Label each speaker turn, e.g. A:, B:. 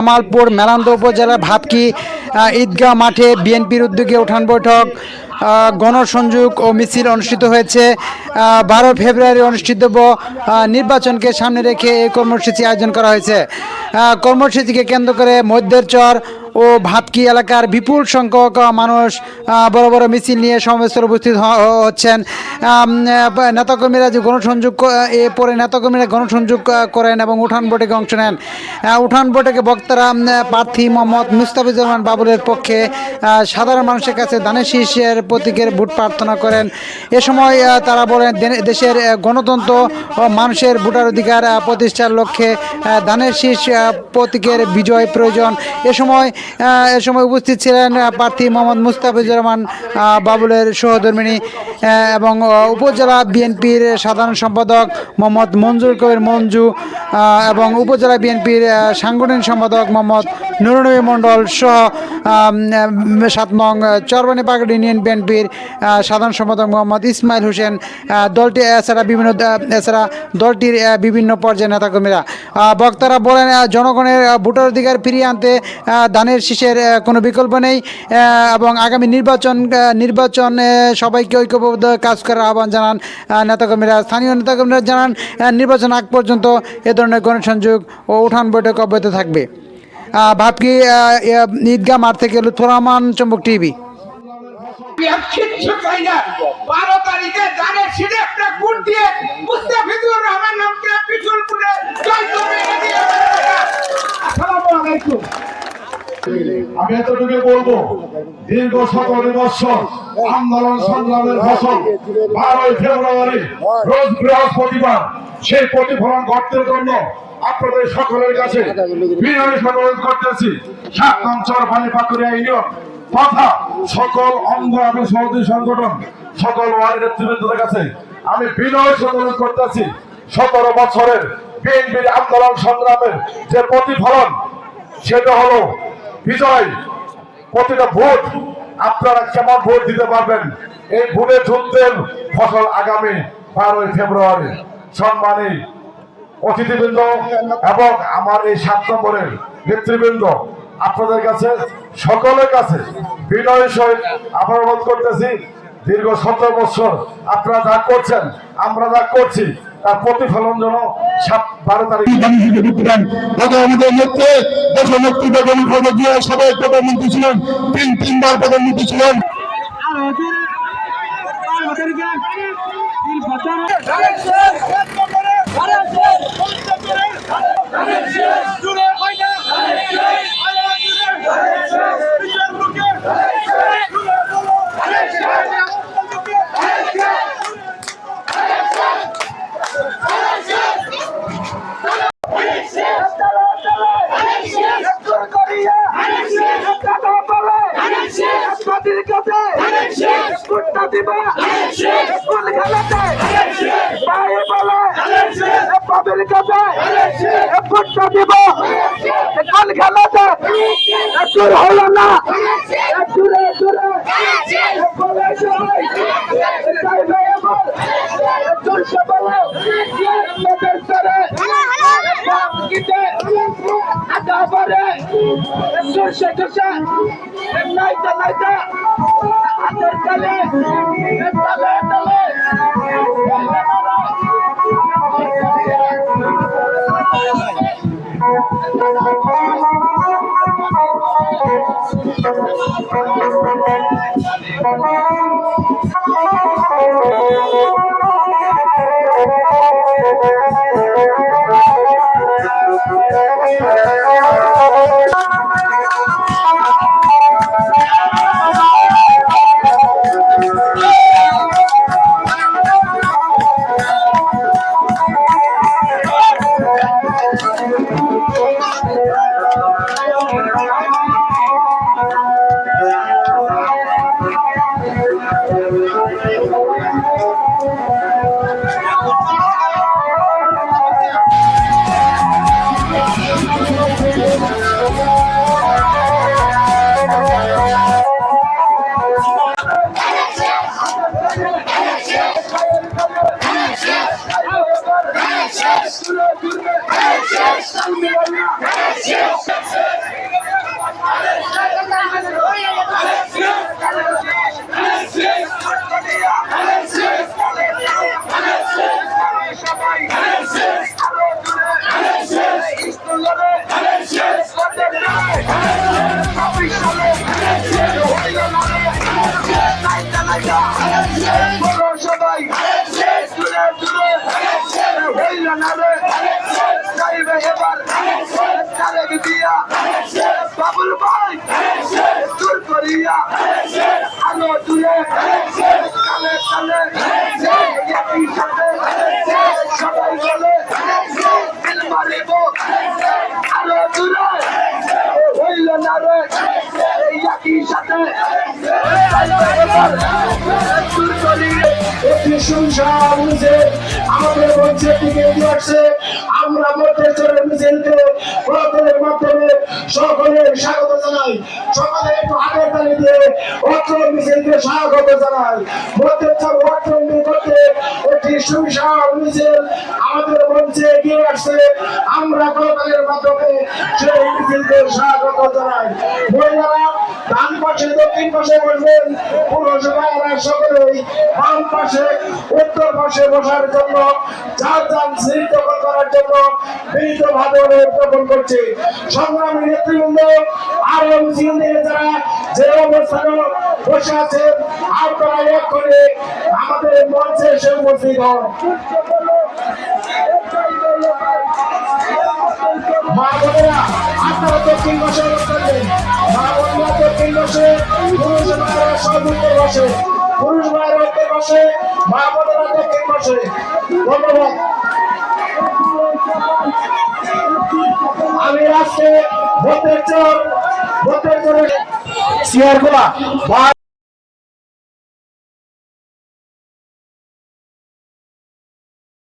A: জামালপুর মেলান্দ উপজেলার ভাতকি ঈদগাহ মাঠে বিএনপির উদ্যোগে উঠান বৈঠক গণসংযোগ ও মিছিল অনুষ্ঠিত হয়েছে। 12 ফেব্রুয়ারি অনুষ্ঠিতব্য নির্বাচনকে সামনে রেখে এই কর্মসূচি আয়োজন করা হয়েছে। কর্মসূচিকে কেন্দ্র করে মধ্যের চর ও ভাতকি এলাকার বিপুল সংখ্যক মানুষ বড় বড় মিছিল নিয়ে সমাবেশে উপস্থিত হচ্ছেন। নেতাকর্মীরা যে গণসংযোগ পরে নেতাকর্মীরা গণসংযোগ করেন এবং উঠান বৈঠকে অংশ নেন। উঠান বৈঠকে বক্তারা প্রার্থী মোহাম্মদ মুস্তাফিজুর রহমান বাবুলের পক্ষে সাধারণ মানুষের কাছে ধানের শীষের প্রতীকের ভোট প্রার্থনা করেন। এ সময় তারা বলেন দেশের গণতন্ত্র ও মানুষের ভোটার অধিকার প্রতিষ্ঠার লক্ষ্যে ধানের শীষ প্রতীকের বিজয় প্রয়োজন। এ সময় উপস্থিত ছিলেন প্রার্থী মোহাম্মদ মুস্তাফিজুর রহমান বাবুলের সহধর্মিণী এবং উপজেলা বিএনপির সাধারণ সম্পাদক মোহাম্মদ মঞ্জুর কবির মঞ্জু এবং উপজেলা বিএনপির সাংগঠনিক সম্পাদক মোহাম্মদ নুরনবী মণ্ডল সহ 7 নং চরবানি পাগড়ি ইউনিয়ন বিএনপির সাধারণ সম্পাদক মোহাম্মদ ইসমাইল হোসেন, এছাড়া দলটির বিভিন্ন পর্যায়ের নেতাকর্মীরা। বক্তারা বলেন, জনগণের ভোটার অধিকার ফিরিয়ে আনতে ধানের শীষের কোনো বিকল্প নেই এবং আগামী নির্বাচনে সবাইকে ঐক্যবদ্ধ কাজ করার আহ্বান জানান নেতাকর্মীরা। স্থানীয় নেতাকর্মীরা জানান, নির্বাচন আগ পর্যন্ত এ ধরনের গণসংযোগ ও উঠান বৈঠক অব্যাহত থাকবে। ভাতকি ঈদগাহ মাঠ থেকে লুৎফর রহমান, চম্বক টিভি।
B: আমি এতটুকু বলবো, দীর্ঘ 17 বছর আন্দোলন সংগ্রামের ফসল 12 ফেব্রুয়ারি রোজ বৃহস্পতিবার সেই প্রতিফলন ঘটার জন্য আপনাদের সকলের কাছে বিনয় অনুরোধ করতেছি। 7 নং চরবানি পাকুড়িয়া ইউনিয়ন তথা সকল অঙ্গ এবং সহযোগী সংগঠন, সকল ওয়ার্ড নেতৃবৃন্দের কাছে আমি বিনয় অনুরোধ করতেছি, 17 বছরের বিএনপির আন্দোলন সংগ্রামের যে প্রতিফলন সেটা হলো বিজয়। প্রতিটা ভোট আপনারা কেমন ভোট দিতে পারবেন, এই ভোটের যুদ্ধের ফসল আগামী 12 ফেব্রুয়ারি। সম্মানী অতিথিবৃন্দ এবং আমার এই 7 নম্বরের নেতৃবৃন্দ, আপনাদের কাছে সকলের কাছে বিনয় সহিত আবার অনুরোধ করতেছি, দীর্ঘ 17 বছর আপনারা যা করছেন, আমরা যা করছি, তার প্রতিফলন যেন 12 তারিখ
C: আমাদের নেত্রী দেশনেত্রী বেগম খালেদা জিয়া সবাই প্রধানমন্ত্রী ছিলেন, 3বার প্রধানমন্ত্রী ছিলেন।
D: হলো না একটি সুবিশাল মিছিল আমাদের মঞ্চের দিকে এগিয়ে আসছে। আমরা মধ্যে চলে মিছিলকে প্রচারের মাধ্যমে সকলের স্বাগত জানাই। সকলে একটু হাতের তালি দিয়ে অত্র মিছিলকে স্বাগত জানাই। মধ্যে চলে অত্র করতে একটি সুবিশাল মিছিল আমাদের মঞ্চে এগিয়ে আসছে। আমরা প্রচারের মাধ্যমে সেই মিছিলকে স্বাগত জানাই। মহিলারা ডান পাশে দক্ষিণ পাশে বসবেন, পুরুষ ভাইয়েরা সকলেই বাম পাশে উত্তর পাশে বসার জন্য যার যার সিট দখল করার জন্য বিনীতভাবে অনুরোধ জ্ঞাপন করছি। সংগ্রামী নেতৃবৃন্দ আরো মিছিল নিয়ে যারা যে অবস্থানে বসে আছেন আপনারা এক করে আমাদের মঞ্চে এসে উপস্থিত হন। মা বোনেরা আপনারা দক্ষিণ পাশে অবস্থান নেন। মা বোনেরা দক্ষিণ পাশে, পুরুষ ভাইয়েরা সব উত্তর পাশে, পুরুষ ভাইয়েরা উত্তর পাশে, মা বোনেরা দক্ষিণ পাশে। ধন্যবাদ। আমি আজকে ভোটের জোরে চেয়ার গুলা